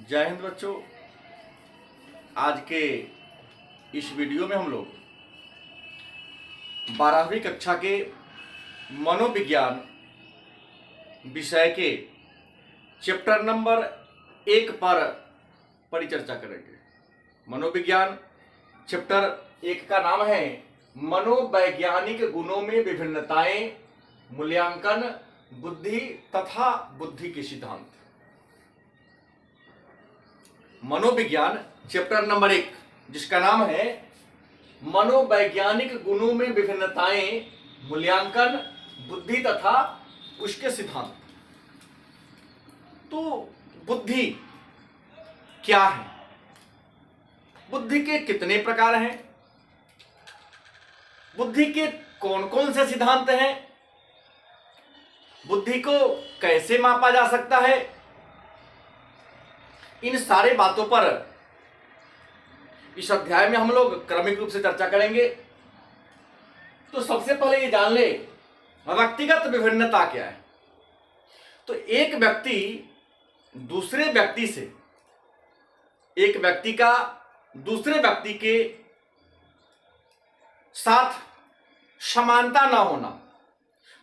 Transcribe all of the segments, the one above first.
जय हिंद बच्चों। आज के इस वीडियो में हम लोग 12वीं कक्षा के मनोविज्ञान विषय के चैप्टर नंबर 1 पर परिचर्चा करेंगे। मनोविज्ञान चैप्टर 1 का नाम है मनोवैज्ञानिक गुणों में विभिन्नताएं, मूल्यांकन, बुद्धि तथा बुद्धि के सिद्धांत। मनोविज्ञान चैप्टर नंबर 1 जिसका नाम है मनोवैज्ञानिक गुणों में विभिन्नताएं, मूल्यांकन, बुद्धि तथा उसके सिद्धांत। तो बुद्धि क्या है? बुद्धि के कितने प्रकार हैं? बुद्धि के कौन कौन से सिद्धांत हैं? बुद्धि को कैसे मापा जा सकता है? इन सारे बातों पर इस अध्याय में हम लोग क्रमिक रूप से चर्चा करेंगे। तो सबसे पहले ये जान ले व्यक्तिगत विभिन्नता क्या है। तो एक व्यक्ति दूसरे व्यक्ति से, एक व्यक्ति का दूसरे व्यक्ति के साथ समानता ना होना,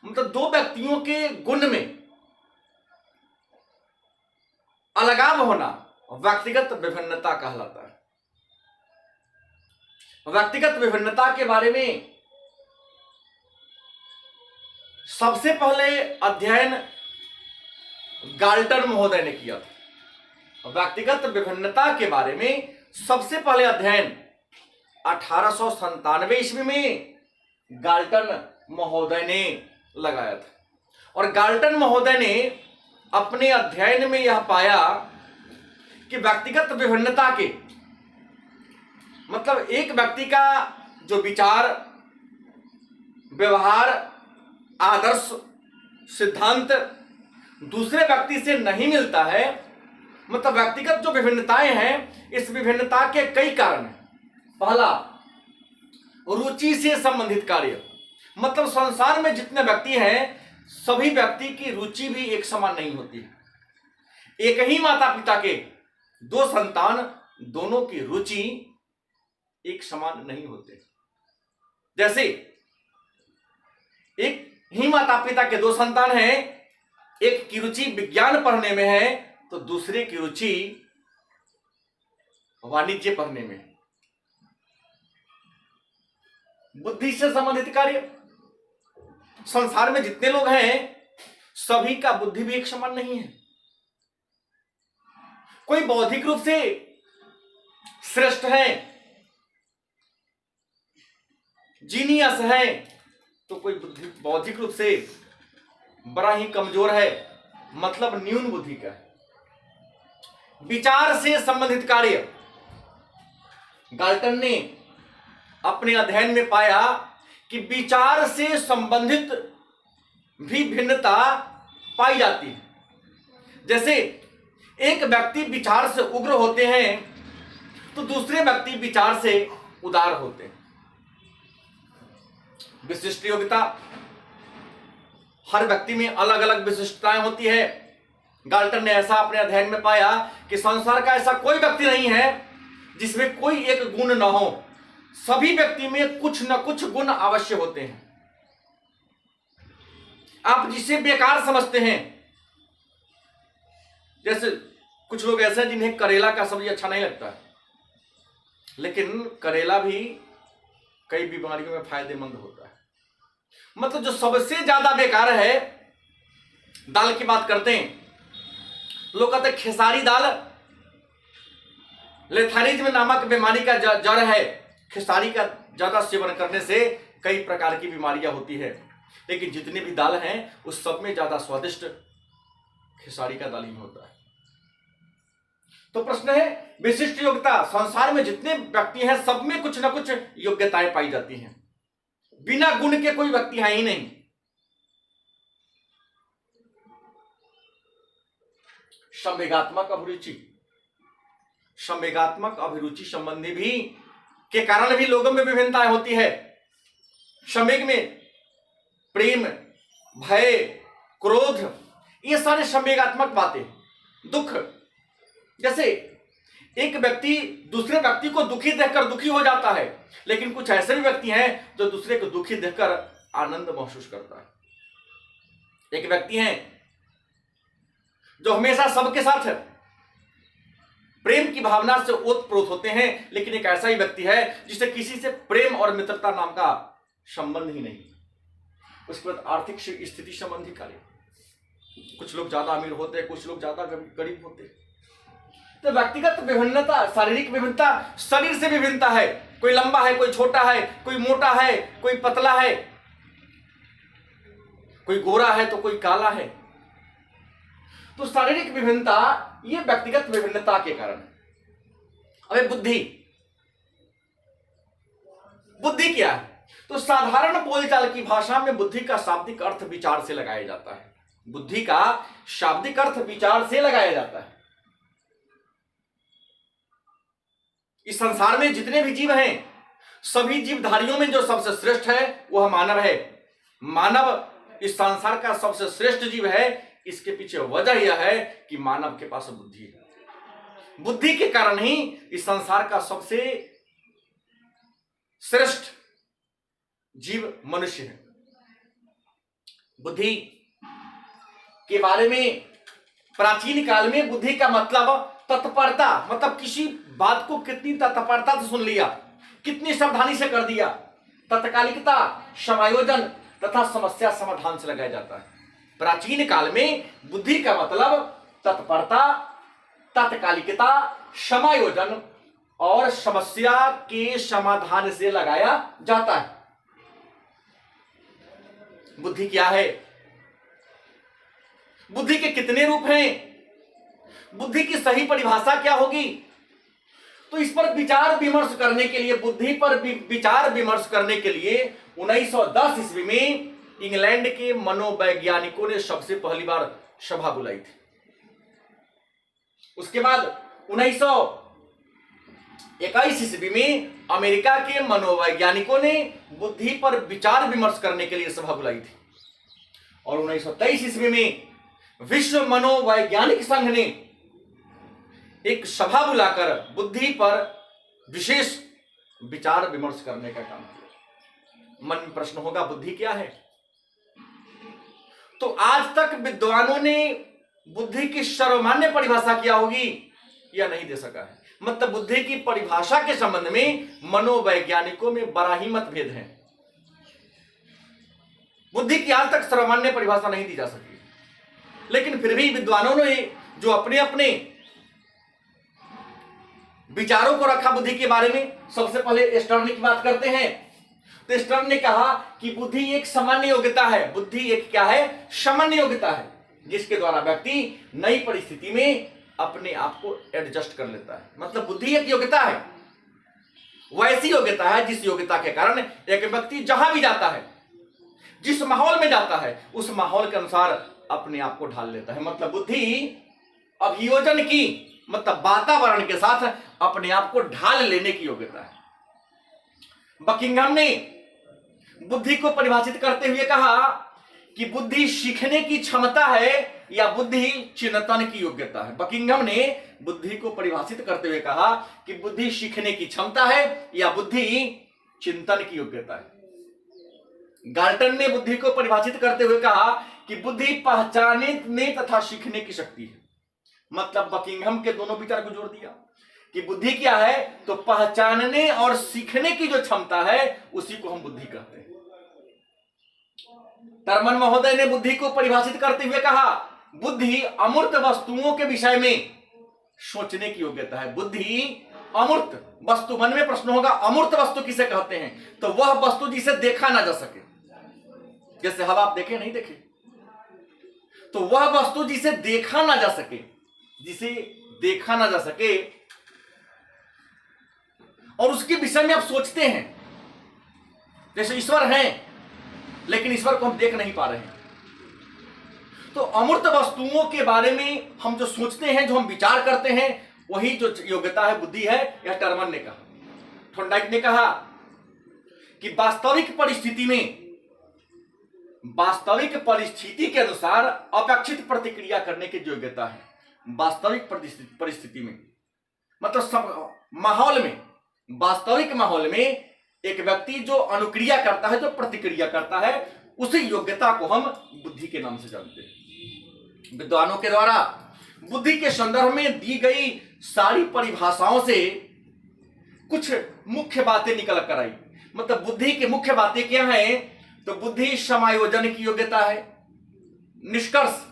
मतलब दो व्यक्तियों के गुण में अलगाव होना व्यक्तिगत विभिन्नता कहलाता है। व्यक्तिगत विभिन्नता के बारे में सबसे पहले अध्ययन गाल्टन महोदय ने किया था। व्यक्तिगत विभिन्नता के बारे में सबसे पहले अध्ययन 1897 ईस्वी में गाल्टन महोदय ने लगाया था। और गाल्टन महोदय ने अपने अध्ययन में यह पाया कि व्यक्तिगत विभिन्नता के मतलब एक व्यक्ति का जो विचार, व्यवहार, आदर्श, सिद्धांत दूसरे व्यक्ति से नहीं मिलता है। मतलब व्यक्तिगत जो विभिन्नताएं हैं, इस विभिन्नता के कई कारण हैं। पहला, रुचि से संबंधित कार्य, मतलब संसार में जितने व्यक्ति हैं सभी व्यक्ति की रुचि भी एक समान नहीं होती है। एक ही माता पिता के दो संतान, दोनों की रुचि एक समान नहीं होते। जैसे एक ही माता पिता के दो संतान हैं, एक की रुचि विज्ञान पढ़ने में है तो दूसरे की रुचि वाणिज्य पढ़ने में है। बुद्धि से संबंधित कार्य, संसार में जितने लोग हैं सभी का बुद्धि भी एक समान नहीं है। कोई बौद्धिक रूप से श्रेष्ठ है, जीनियस है, तो कोई बौद्धिक रूप से बड़ा ही कमजोर है, मतलब न्यून बुद्धि का है। विचार से संबंधित कार्य, गाल्टन ने अपने अध्ययन में पाया कि विचार से संबंधित भी भिन्नता पाई जाती है। जैसे एक व्यक्ति विचार से उग्र होते हैं तो दूसरे व्यक्ति विचार से उदार होते हैं। विशिष्ट योग्यता, हर व्यक्ति में अलग अलग विशिष्टताएं होती है। गाल्टन ने ऐसा अपने अध्ययन में पाया कि संसार का ऐसा कोई व्यक्ति नहीं है जिसमें कोई एक गुण न हो। सभी व्यक्ति में कुछ न कुछ गुण अवश्य होते हैं। आप जिसे बेकार समझते हैं, जैसे कुछ लोग ऐसे हैं जिन्हें करेला का सब्जी अच्छा नहीं लगता है, लेकिन करेला भी कई बीमारियों में फायदेमंद होता है। मतलब जो सबसे ज्यादा बेकार है, दाल की बात करते हैं, लोग कहते हैं खेसारी दाल लेथारिज्म नामक बीमारी का जड़ है। खेसारी का ज्यादा सेवन करने से कई प्रकार की बीमारियां होती है, लेकिन जितने भी दाल हैं उस सब में ज्यादा स्वादिष्ट खेसारी का दाल ही होता है। तो प्रश्न है विशिष्ट योग्यता, संसार में जितने व्यक्ति हैं सब में कुछ ना कुछ योग्यताएं पाई जाती हैं। बिना गुण के कोई व्यक्ति है ही नहीं। संवेगात्मक अभिरुचि, संवेगात्मक अभिरुचि संबंधी भी के कारण भी लोगों में विभिन्नताएं होती है। संवेग में प्रेम, भय, क्रोध, ये सारे संवेगात्मक बातें, दुख, जैसे एक व्यक्ति दूसरे व्यक्ति को दुखी देखकर दुखी हो जाता है, लेकिन कुछ ऐसे भी व्यक्ति हैं जो दूसरे को दुखी देखकर आनंद महसूस करता है। एक व्यक्ति है जो हमेशा सबके साथ प्रेम की भावना से ओतप्रोत होते हैं, लेकिन एक ऐसा ही व्यक्ति है जिसे किसी से प्रेम और मित्रता नाम का संबंध ही नहीं। उसके बाद आर्थिक स्थिति संबंधी कार्य, कुछ लोग ज्यादा अमीर होते हैं, कुछ लोग ज्यादा गरीब होते हैं। तो व्यक्तिगत विभिन्नता, शारीरिक विभिन्नता, शरीर से विभिन्नता है, कोई लंबा है, कोई छोटा है, कोई मोटा है, कोई पतला है, कोई गोरा है तो कोई काला है। तो शारीरिक विभिन्नता ये व्यक्तिगत विभिन्नता के कारण। अबे बुद्धि, बुद्धि क्या है? तो साधारण बोलचाल की भाषा में बुद्धि का शाब्दिक अर्थ विचार से लगाया जाता है। बुद्धि का शाब्दिक अर्थ विचार से लगाया जाता है। इस संसार में जितने भी जीव हैं, सभी जीवधारियों में जो सबसे श्रेष्ठ है वह मानव है। मानव इस संसार का सबसे श्रेष्ठ जीव है। इसके पीछे वजह यह है कि मानव के पास बुद्धि है। बुद्धि के कारण ही इस संसार का सबसे श्रेष्ठ जीव मनुष्य है। बुद्धि के बारे में प्राचीन काल में बुद्धि का मतलब तत्परता, मतलब किसी बात को कितनी तत्परता से सुन लिया, कितनी सावधानी से कर दिया। तत्कालिकता, समायोजन तथा समस्या समाधान से लगाया जाता है। प्राचीन काल में बुद्धि का मतलब तत्परता, तत्कालिकता, समायोजन और समस्या के समाधान से लगाया जाता है। बुद्धि क्या है? बुद्धि के कितने रूप हैं? बुद्धि की सही परिभाषा क्या होगी? तो इस पर विचार विमर्श करने के लिए, बुद्धि पर विचार विमर्श करने के लिए 1910 ईस्वी में इंग्लैंड के मनोवैज्ञानिकों ने सबसे पहली बार सभा बुलाई थी। उसके बाद 1921 ईस्वी में अमेरिका के मनोवैज्ञानिकों ने बुद्धि पर विचार विमर्श करने के लिए सभा बुलाई थी। और 1923 ईस्वी में विश्व मनोवैज्ञानिक संघ ने एक सभा बुलाकर बुद्धि पर विशेष विचार विमर्श करने का काम किया। मन में प्रश्न होगा, बुद्धि क्या है? तो आज तक विद्वानों ने बुद्धि की सर्वमान्य परिभाषा क्या होगी यह नहीं दे सका है। मतलब बुद्धि की परिभाषा के संबंध में मनोवैज्ञानिकों में बड़ा ही मतभेद है। बुद्धि की आज तक सर्वमान्य परिभाषा नहीं दी जा सकी, लेकिन फिर भी विद्वानों ने जो अपने अपने विचारों को रखा बुद्धि के बारे में। सबसे पहले स्टर्न की बात करते हैं। तो स्टर्न ने कहा कि बुद्धि एक सामान्य योग्यता है। बुद्धि एक क्या है? सामान्य योग्यता है, जिसके द्वारा व्यक्ति नई परिस्थिति में अपने आप को एडजस्ट कर लेता है। मतलब बुद्धि एक योग्यता है, वैसी योग्यता है जिस योग्यता के कारण एक व्यक्ति जहां भी जाता है, जिस माहौल में जाता है, उस माहौल के अनुसार अपने आप को ढाल लेता है। मतलब बुद्धि अभियोजन की, मतलब वातावरण के साथ अपने आप को ढाल लेने की योग्यता है। बकिंघम ने बुद्धि को परिभाषित करते हुए कहा कि बुद्धि सीखने की क्षमता है या बुद्धि चिंतन की योग्यता है। बकिंघम ने बुद्धि को परिभाषित करते हुए कहा कि बुद्धि सीखने की क्षमता है या बुद्धि चिंतन की योग्यता है। गाल्टन ने बुद्धि को परिभाषित करते हुए कहा कि बुद्धि पहचानने तथा सीखने की शक्ति है। मतलब बकिंघम के दोनों विचार को जोड़ दिया कि बुद्धि क्या है, तो पहचानने और सीखने की जो क्षमता है उसी को हम बुद्धि कहते हैं। टर्मन महोदय ने बुद्धि को परिभाषित करते हुए कहा, बुद्धि अमूर्त वस्तुओं के विषय में सोचने की योग्यता है। बुद्धि अमूर्त वस्तु, मन में प्रश्न होगा अमूर्त वस्तु किसे कहते हैं? तो वह वस्तु जिसे देखा ना जा सके। जैसे हवा आप देखे नहीं देखे, तो वह वस्तु जिसे देखा ना जा सके, जिसे देखा ना जा सके और उसके विषय में आप सोचते हैं। जैसे ईश्वर है, लेकिन ईश्वर को हम देख नहीं पा रहे हैं। तो अमूर्त वस्तुओं के बारे में हम जो सोचते हैं, जो हम विचार करते हैं, वही जो योग्यता है बुद्धि है। यह टर्मन ने कहा। थॉर्नडाइक ने कहा कि वास्तविक परिस्थिति के अनुसार अपेक्षित प्रतिक्रिया करने की योग्यता है। वास्तविक परिस्थिति में, मतलब सब माहौल में, वास्तविक माहौल में एक व्यक्ति जो अनुक्रिया करता है, जो प्रतिक्रिया करता है, उसी योग्यता को हम बुद्धि के नाम से जानते हैं। विद्वानों के द्वारा बुद्धि के संदर्भ में दी गई सारी परिभाषाओं से कुछ मुख्य बातें निकल कर आई। मतलब बुद्धि की मुख्य बातें क्या हैं? तो बुद्धि समायोजन की योग्यता है। निष्कर्ष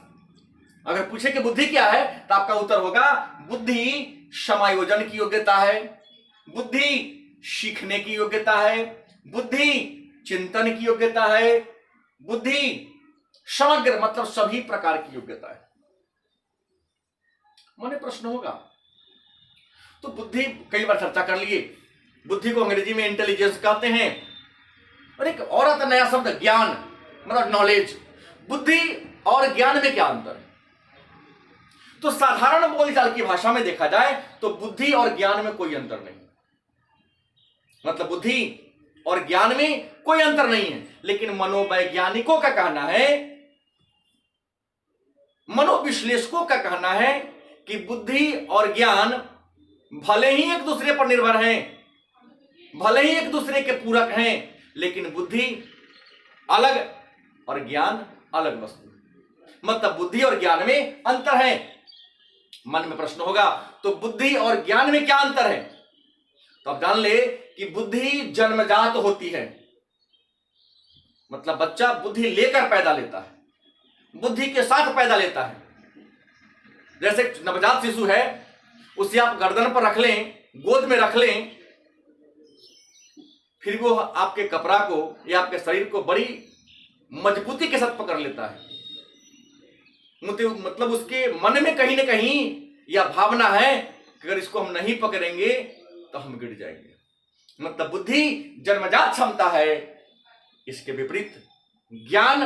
अगर पूछे कि बुद्धि क्या है, तो आपका उत्तर होगा बुद्धि समायोजन की योग्यता है, बुद्धि सीखने की योग्यता है, बुद्धि चिंतन की योग्यता है, बुद्धि समग्र मतलब सभी प्रकार की योग्यता है। माने प्रश्न होगा तो बुद्धि कई बार चर्चा कर लिए। बुद्धि को अंग्रेजी में इंटेलिजेंस कहते हैं, और एक और आता नया शब्द ज्ञान मतलब नॉलेज। बुद्धि और ज्ञान में क्या अंतर है? तो साधारण बोलचाल की भाषा में देखा जाए तो बुद्धि और ज्ञान में कोई अंतर नहीं, मतलब बुद्धि और ज्ञान में कोई अंतर नहीं है। लेकिन मनोवैज्ञानिकों का कहना है, मनोविश्लेषकों का कहना है कि बुद्धि और ज्ञान भले ही एक दूसरे पर निर्भर हैं, भले ही एक दूसरे के पूरक हैं, लेकिन बुद्धि अलग और ज्ञान अलग वस्तु है। मतलब बुद्धि और ज्ञान में अंतर है। मन में प्रश्न होगा तो बुद्धि और ज्ञान में क्या अंतर है? तो आप जान ले कि बुद्धि जन्मजात होती है, मतलब बच्चा बुद्धि लेकर पैदा लेता है, बुद्धि के साथ पैदा लेता है। जैसे नवजात शिशु है, उसे आप गर्दन पर रख लें, गोद में रख लें, फिर वो आपके कपड़ा को या आपके शरीर को बड़ी मजबूती के साथ पकड़ लेता है। मतलब उसके मन में कहीं ना कहीं यह भावना है कि अगर इसको हम नहीं पकड़ेंगे तो हम गिर जाएंगे। मतलब बुद्धि जन्मजात क्षमता है, इसके विपरीत ज्ञान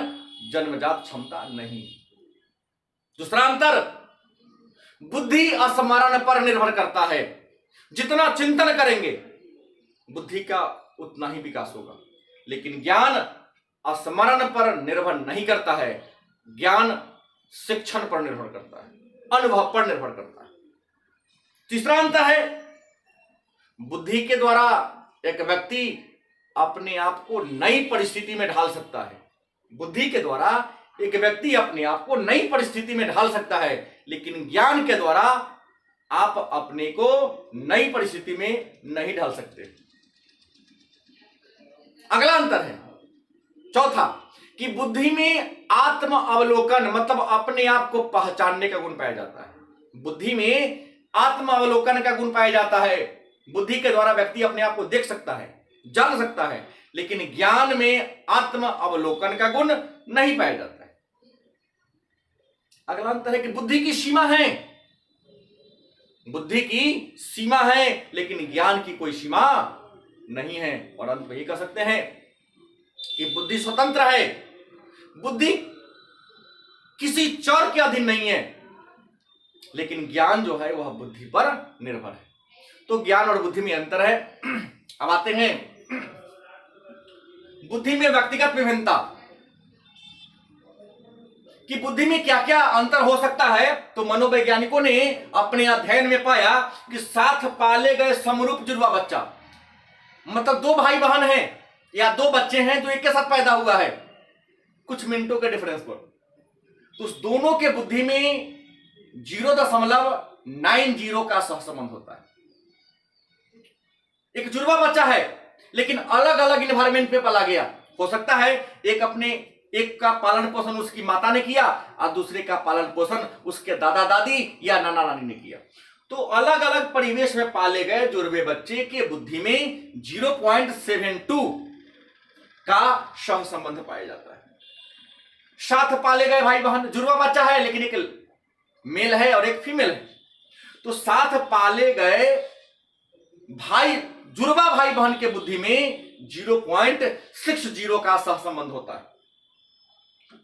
जन्मजात क्षमता नहीं। दूसरा अंतर, बुद्धि स्मरण पर निर्भर करता है। जितना चिंतन करेंगे बुद्धि का उतना ही विकास होगा, लेकिन ज्ञान स्मरण पर निर्भर नहीं करता है। ज्ञान शिक्षण पर निर्भर करता है, अनुभव पर निर्भर करता है। तीसरा अंतर है, बुद्धि के द्वारा एक व्यक्ति अपने आप को नई परिस्थिति में ढाल सकता है। बुद्धि के द्वारा एक व्यक्ति अपने आप को नई परिस्थिति में ढाल सकता है, लेकिन ज्ञान के द्वारा आप अपने को नई परिस्थिति में नहीं ढाल सकते। अगला अंतर है चौथा, कि बुद्धि में आत्म अवलोकन मतलब अपने आप को पहचानने का गुण पाया जाता है। बुद्धि में आत्म अवलोकन का गुण पाया जाता है। बुद्धि के द्वारा व्यक्ति अपने आप को देख सकता है, जान सकता है, लेकिन ज्ञान में आत्म अवलोकन का गुण नहीं पाया जाता है। अगला अंतर है कि बुद्धि की सीमा है, बुद्धि की सीमा है, लेकिन ज्ञान की कोई सीमा नहीं है। और अंत में ये कह सकते हैं कि बुद्धि स्वतंत्र है, बुद्धि किसी चर के अधीन नहीं है, लेकिन ज्ञान जो है वह बुद्धि पर निर्भर है। तो ज्ञान और बुद्धि में अंतर है। अब आते हैं बुद्धि में व्यक्तिगत विभिन्नता, कि बुद्धि में क्या क्या अंतर हो सकता है। तो मनोवैज्ञानिकों ने अपने अध्ययन में पाया कि साथ पाले गए समरूप जुड़वा बच्चा, मतलब दो भाई बहन हैं या दो बच्चे हैं जो एक के साथ पैदा हुआ है कुछ मिनटों के डिफरेंस पर, तो उस दोनों के बुद्धि में 0.90 का सहसंबंध होता है। एक जुड़वा बच्चा है लेकिन अलग अलग इन्वायरमेंट पे पाला गया। हो सकता है एक का पालन पोषण उसकी माता ने किया और दूसरे का पालन पोषण उसके दादा दादी या नाना नानी ने किया। तो अलग अलग परिवेश में पाले गए जुड़वे बच्चे के बुद्धि में 0.72 का सहसंबंध पाया जाता है। साथ पाले गए भाई बहन, जुड़वा बच्चा है लेकिन एक मेल है और एक फीमेल है, तो साथ पाले गए जुड़वा भाई बहन के बुद्धि में 0.60 का सहसंबंध होता है।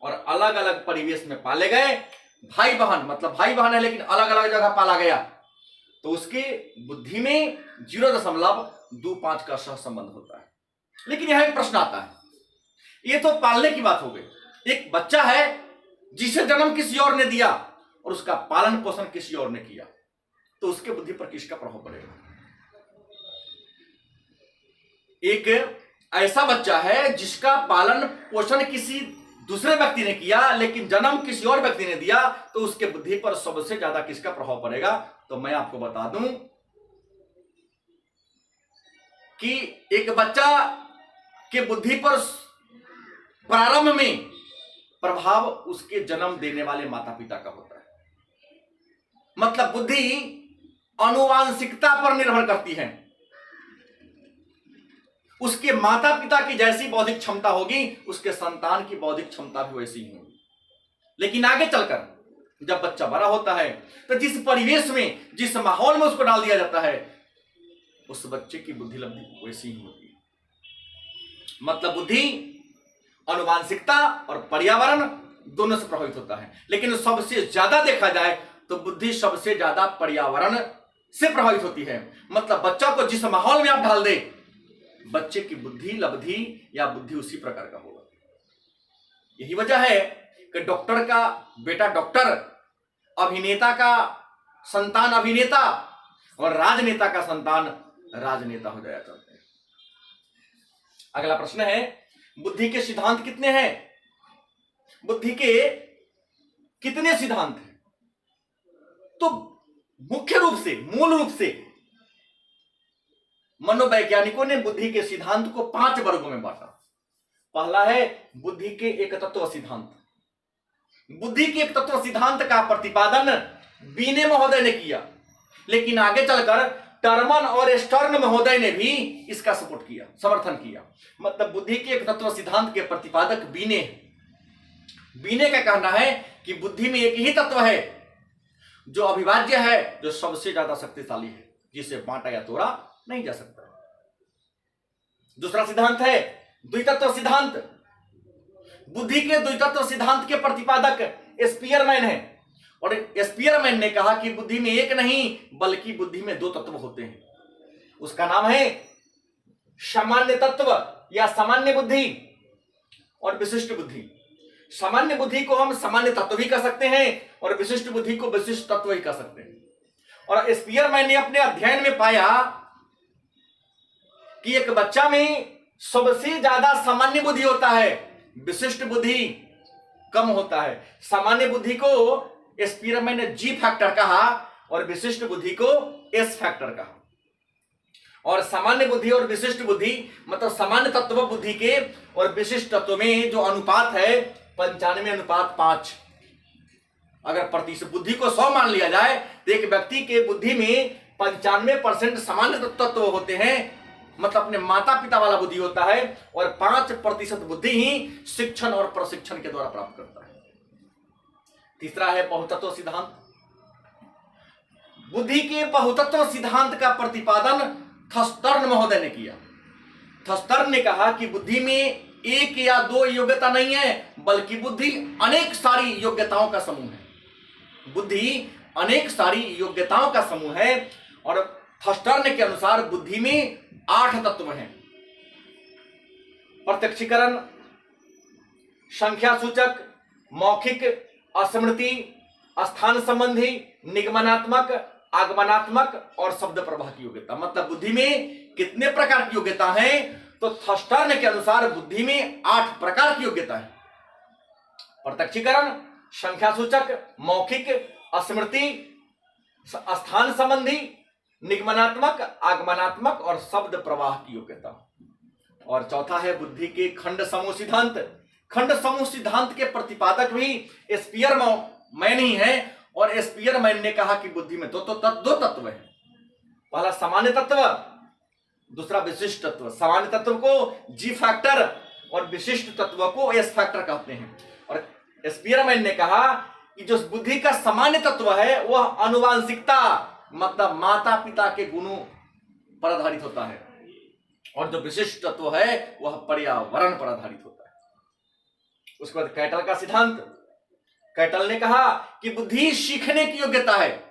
और अलग अलग परिवेश में पाले गए भाई बहन, मतलब भाई बहन है लेकिन अलग अलग जगह पाला गया, तो उसके बुद्धि में 0.25 का सहसंबंध होता है। लेकिन यहां एक प्रश्न आता है, ये तो पालने की बात हो गई। एक बच्चा है जिसे जन्म किसी और ने दिया और उसका पालन पोषण किसी और ने किया, तो उसके बुद्धि पर किसका प्रभाव पड़ेगा? एक ऐसा बच्चा है जिसका पालन पोषण किसी दूसरे व्यक्ति ने किया लेकिन जन्म किसी और व्यक्ति ने दिया, तो उसके बुद्धि पर सबसे ज्यादा किसका प्रभाव पड़ेगा? तो मैं आपको बता दूं कि एक बच्चा के बुद्धि पर प्रारंभ में प्रभाव उसके जन्म देने वाले माता पिता का होता है। मतलब बुद्धि आनुवांशिकता पर निर्भर करती है। उसके माता पिता की जैसी बौद्धिक क्षमता होगी, उसके संतान की बौद्धिक क्षमता भी वैसी ही होगी। लेकिन आगे चलकर जब बच्चा बड़ा होता है तो जिस परिवेश में, जिस माहौल में उसको डाल दिया जाता है, उस बच्चे की बुद्धि लब्धि वैसी ही होती है। मतलब बुद्धि आनुवांशिकता और पर्यावरण दोनों से प्रभावित होता है, लेकिन सबसे ज्यादा देखा जाए तो बुद्धि सबसे ज्यादा पर्यावरण से प्रभावित होती है। मतलब बच्चा को जिस माहौल में आप डाल दे, बच्चे की बुद्धि लब्धि या बुद्धि उसी प्रकार का होगा। यही वजह है कि डॉक्टर का बेटा डॉक्टर, अभिनेता का संतान अभिनेता और राजनेता का संतान राजनेता हो जाया करते हैं। अगला प्रश्न है, बुद्धि के सिद्धांत कितने हैं? बुद्धि के कितने सिद्धांत हैं? तो मुख्य रूप से, मूल रूप से मनोवैज्ञानिकों ने बुद्धि के सिद्धांत को 5 वर्गों में बांटा। पहला है बुद्धि के एक तत्व सिद्धांत। बुद्धि के एक तत्व सिद्धांत का प्रतिपादन बीने महोदय ने किया, लेकिन आगे चलकर टर्मन और स्टर्न महोदय ने भी इसका सपोर्ट किया, समर्थन किया। मतलब बुद्धि के एक तत्व सिद्धांत के प्रतिपादक बीने। बीने का कहना है कि बुद्धि में एक ही तत्व है जो अविभाज्य है, जो सबसे ज्यादा शक्तिशाली है, जिसे बांटा या तोड़ा नहीं जा सकता। दूसरा सिद्धांत है द्वितत्व सिद्धांत। बुद्धि के द्वितत्व सिद्धांत के प्रतिपादक स्पीयरमैन है, और स्पीयरमैन ने कहा कि बुद्धि में एक नहीं बल्कि बुद्धि में 2 तत्व होते हैं। उसका नाम है सामान्य तत्व या सामान्य बुद्धि और विशिष्ट बुद्धि। सामान्य बुद्धि को हम सामान्य तत्व भी कह सकते हैं और विशिष्ट बुद्धि को विशिष्ट तत्व ही कह सकते हैं। और स्पीयरमैन ने अपने अध्ययन में पाया कि एक बच्चा में सबसे ज्यादा सामान्य बुद्धि होता है, विशिष्ट बुद्धि कम होता है। सामान्य बुद्धि को स्पीयरमैन ने जी फैक्टर कहा और विशिष्ट बुद्धि को एस फैक्टर कहा। और सामान्य बुद्धि और विशिष्ट बुद्धि मतलब सामान्य तत्व बुद्धि के और विशिष्ट तत्व में जो अनुपात है 95:5। अगर प्रतिशत बुद्धि को 100 मान लिया जाए तो एक व्यक्ति के बुद्धि में 95% सामान्य तत्व होते हैं, मतलब अपने माता पिता वाला बुद्धि होता है, और 5% बुद्धि ही शिक्षण और प्रशिक्षण के द्वारा प्राप्त करता है। तीसरा है बहुतत्व सिद्धांत। बुद्धि के बहुतत्व सिद्धांत का प्रतिपादन थस्टर्न महोदय ने किया। थस्टर्न ने कहा कि बुद्धि में 1 या 2 योग्यता नहीं है, बल्कि बुद्धि अनेक सारी योग्यताओं का समूह है। बुद्धि अनेक सारी योग्यताओं का समूह है, और थस्टर्न के अनुसार बुद्धि में 8 तत्व हैं। प्रत्यक्षीकरण, संख्या सूचक, मौखिक, स्मृति, स्थान संबंधी, निगमनात्मक, आगमनात्मक और शब्द प्रवाह की योग्यता। मतलब बुद्धि में कितने प्रकार की योग्यता है? तो थस्टर्न के अनुसार बुद्धि में 8 प्रकार की योग्यता है। प्रत्यक्षीकरण, संख्या सूचक, मौखिक, स्मृति, स्थान संबंधी, निगमनात्मक, आगमनात्मक और शब्द प्रवाह की योग्यता। और चौथा है बुद्धि के खंड समूह सिद्धांत। खंड समूह सिद्धांत के प्रतिपादक भी स्पीयरमैन ही है, और स्पीयरमैन ने कहा कि बुद्धि में 2 तत्व है। पहला सामान्य तत्व, दूसरा विशिष्ट तत्व। सामान्य तत्व को जी फैक्टर और विशिष्ट तत्व को एस फैक्टर कहते हैं। और स्पीयरमैन ने कहा कि जो बुद्धि का सामान्य तत्व है वह आनुवांशिकता मतलब माता पिता के गुणों पर आधारित होता है, और जो विशिष्ट तत्व है वह पर्यावरण पर आधारित होता है। उसके बाद कैटल का सिद्धांत। कैटल ने कहा कि बुद्धि सीखने की योग्यता है।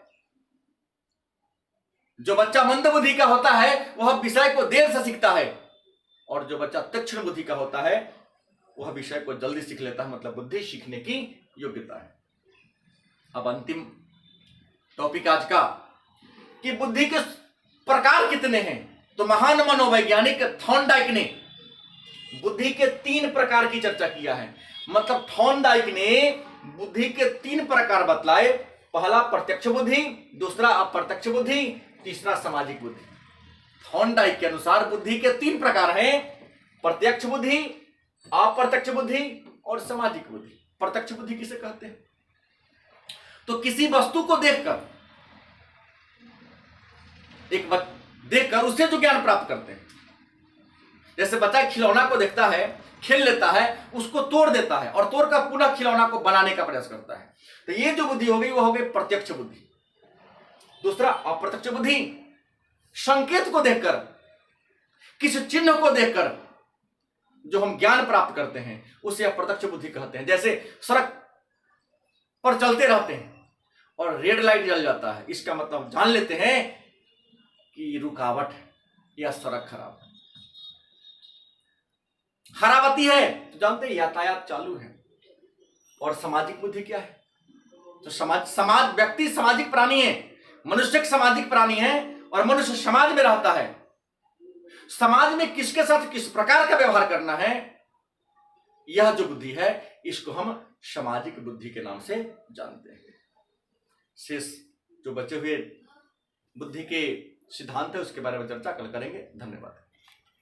जो बच्चा मंद बुद्धि का होता है वह विषय को देर से सीखता है, और जो बच्चा तीक्ष्ण बुद्धि का होता है वह विषय को जल्दी सीख लेता है। मतलब बुद्धि सीखने की योग्यता है। अब अंतिम टॉपिक आज का कि बुद्धि के प्रकार कितने हैं। तो महान मनोवैज्ञानिक थॉर्नडाइक ने बुद्धि के 3 प्रकार की चर्चा किया है। मतलब थॉर्नडाइक ने बुद्धि के 3 प्रकार बतलाए। पहला प्रत्यक्ष बुद्धि, दूसरा अप्रत्यक्ष बुद्धि, तीसरा सामाजिक बुद्धि। थॉर्नडाइक के अनुसार बुद्धि के 3 प्रकार हैं, प्रत्यक्ष बुद्धि, अप्रत्यक्ष बुद्धि और सामाजिक बुद्धि। प्रत्यक्ष बुद्धि किसे कहते हैं? तो किसी वस्तु को देखकर देखकर उससे जो ज्ञान प्राप्त करते हैं। जैसे बच्चा खिलौना को देखता है, खेल लेता है, उसको तोड़ देता है और तोड़कर पुनः खिलौना को बनाने का प्रयास करता है। तो ये जो बुद्धि हो गई वो हो गई प्रत्यक्ष बुद्धि। दूसरा अप्रत्यक्ष बुद्धि, संकेत को देखकर, किसी चिन्ह को देखकर जो हम ज्ञान प्राप्त करते हैं उसे अप्रत्यक्ष बुद्धि कहते हैं। जैसे सड़क पर चलते रहते हैं और रेड लाइट जल जाता है, इसका मतलब जान लेते हैं कि रुकावट है या सड़क खराब है। खराबती है तो जानते हैं यातायात चालू है। और सामाजिक बुद्धि क्या है? तो समाज व्यक्ति सामाजिक प्राणी है, मनुष्य सामाजिक प्राणी है और मनुष्य समाज में रहता है। समाज में किसके साथ किस प्रकार का व्यवहार करना है, यह जो बुद्धि है इसको हम सामाजिक बुद्धि के नाम से जानते हैं। शेष जो बचे हुए बुद्धि के सिद्धांत है उसके बारे में चर्चा कल करेंगे। धन्यवाद।